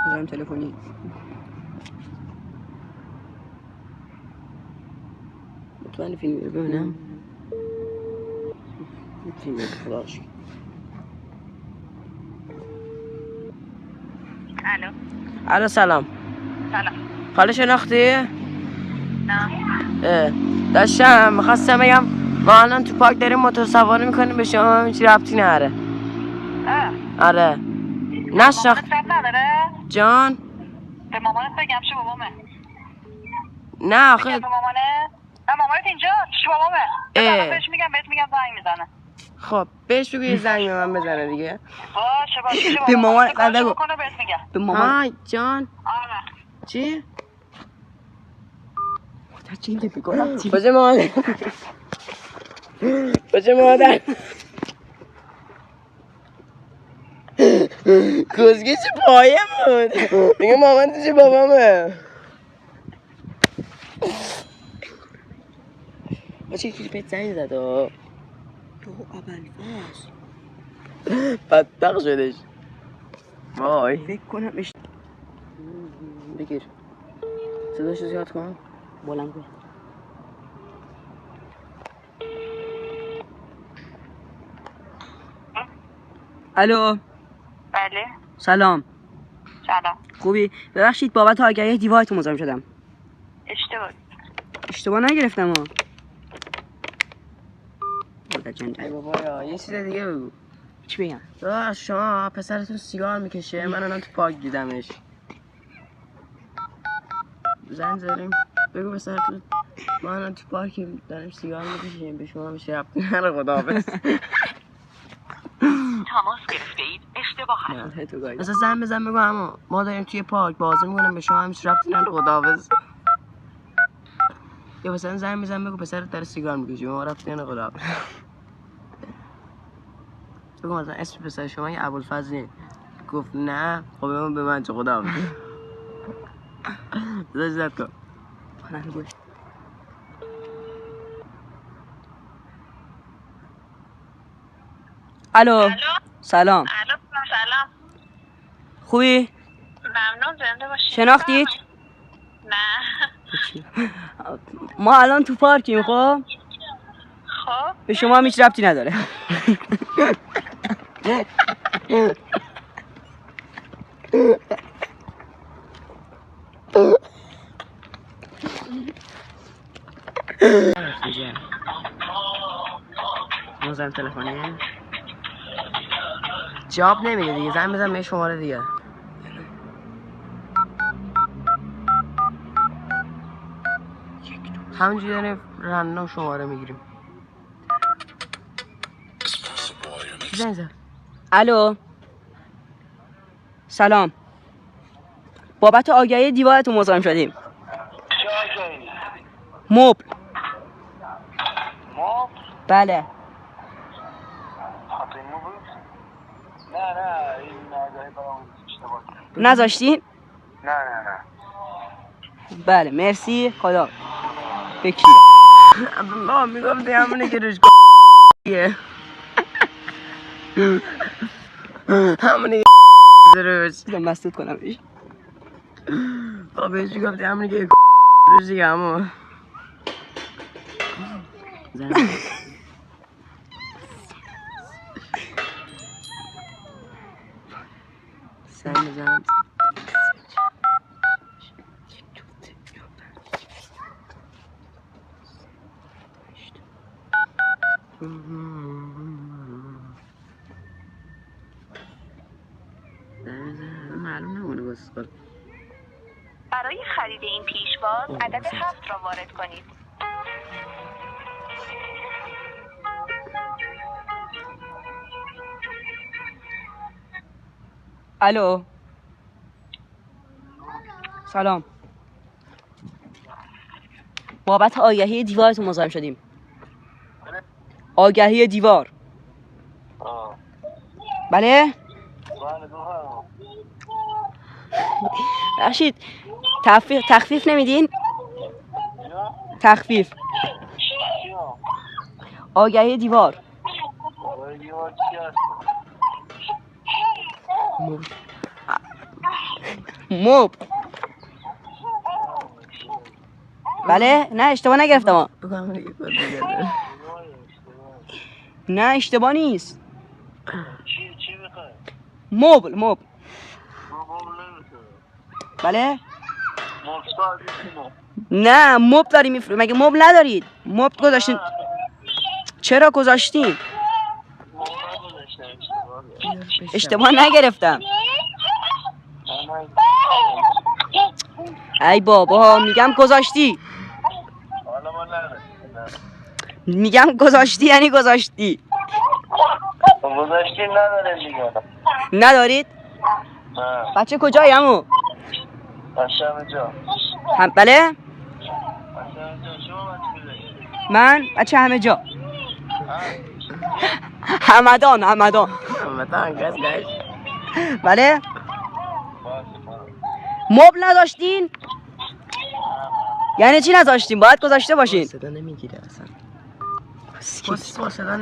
بزنم تلفنی. مطمئن فیلم رو ببینم. فیلم رو خداش. الو سلام. سلام. خاله شناختی؟ نه. داشتم میخواستم بگم ما الان تو پارک داریم موتور سواری میکنیم، به شما هم هیچ ربطی نداره. آره. نشناخت. مامانت رب نداره؟ جان؟ به مامانت بگم چه بابامه؟ نه آخه بگم به مامانت؟ نه مامانت اینجا چه بابامه؟ بهش میگم زنگ میزنه. خب بهش بگو یه زنگ به من بزنه دیگه. باشه به مامان قدر بکنه بهت میگم. به مامان. های جان. آره. چی؟ مادر چی اینجا بگم؟ باشه مادر. باشه مادر. کزگی چه پایه بود. میگه مامان چه بابامه. باشه چیزی بهت زنگ زد تو اول بدبخ شدش. وای فکر کنم بگیر صداشو زیاد کن، بلند کن. الو. بله. سلام. سلام. خوبی؟ ببخشید بابت آگهی دیوارتون مزاحم شدم. اشتباه نگرفتم ها. ای بابا یه چیز دیگه بگو. چی بگم؟ داداش شما پسرتون سیگار میکشه، من الان تو پارک دیدمش. زنگ زدیم بگو پسرتون ما الان تو پارک داریم سیگار میکشیم، به شما میشه ربطی نداره. خداحافظ. تماس گرفته اید اشتباه هست. اصلا زنگ بزن بگو اما ما داریم توی پارک بازی میکنیم، به شما همیشه ربطی نداره. خداحافظ. یا مثلا زنگ بزن بگو پسرت داره سیگار میکشه، ما ربطی نداره. خداحافظ. بگو مثلا اسم پسر شما یه ابوالفضل. گفت نه خب به من چه. خداحافظ. داداش زد کن. الو. سلام. سلام. خوبی؟ ممنون، زنده باشی. شناختید؟ نه. ما الان تو پارکیم. خب خب به شما هم هیچ ربطی نداره. موزم تلفنی جواب نمیده دیگه. زنگ بزن به شماره دیگه. همونجوری داریم رندوم شماره میگیریم. زنگ زن. الو. سلام. بابت آگهی دیوارتون مزاحم شدیم. مبل. بله. نه این آگهی برام اشتباه. نذاشتین؟ نه. بله مرسی. خدا بکی. ما میگفتی همونه که روش یه همونه روش مسدود کنم ایش. با بهش گفتی همونه که روش دیگه همون سنگ بزنم. معلوم نمونه بسخال. برای خرید این پیشواز عدد 7 را وارد کنید. الو. سلام. بابت آگهی دیوارتون مزاحم شدیم. آگهی دیوار. بله؟ بخشید تخفیف نمیدین؟ تخفیف. آگهی دیوار. مبل. بله نه اشتباه نگرفتم. بگو همونی که کد دیگه داره. نه اشتباه نیست. چی میخوای؟ مبل. ما مبل نمیخوای. بله مبل دیگه نه مبل داری میفروشید. مگه مبل ندارید؟ مبل گذاشتین. چرا گذاشتین؟ اشتباه نگرفتم. ای بابا میگم گذاشتی. حالا ما نداریم. میگم گذاشتی یعنی گذاشتی. گذاشتیم نداره دیگه. ندارید؟ نه. بچه کجایی عمو؟ بچه جا. بله؟ بچه جا شما بچه بزنید. من بچه همه جا. همدان. همتان کس گشت. بله؟ مبل نداشتین؟ یعنی چی نذاشتین؟ باید گذاشته باشین. صدا نمیگیره اصلا. صدا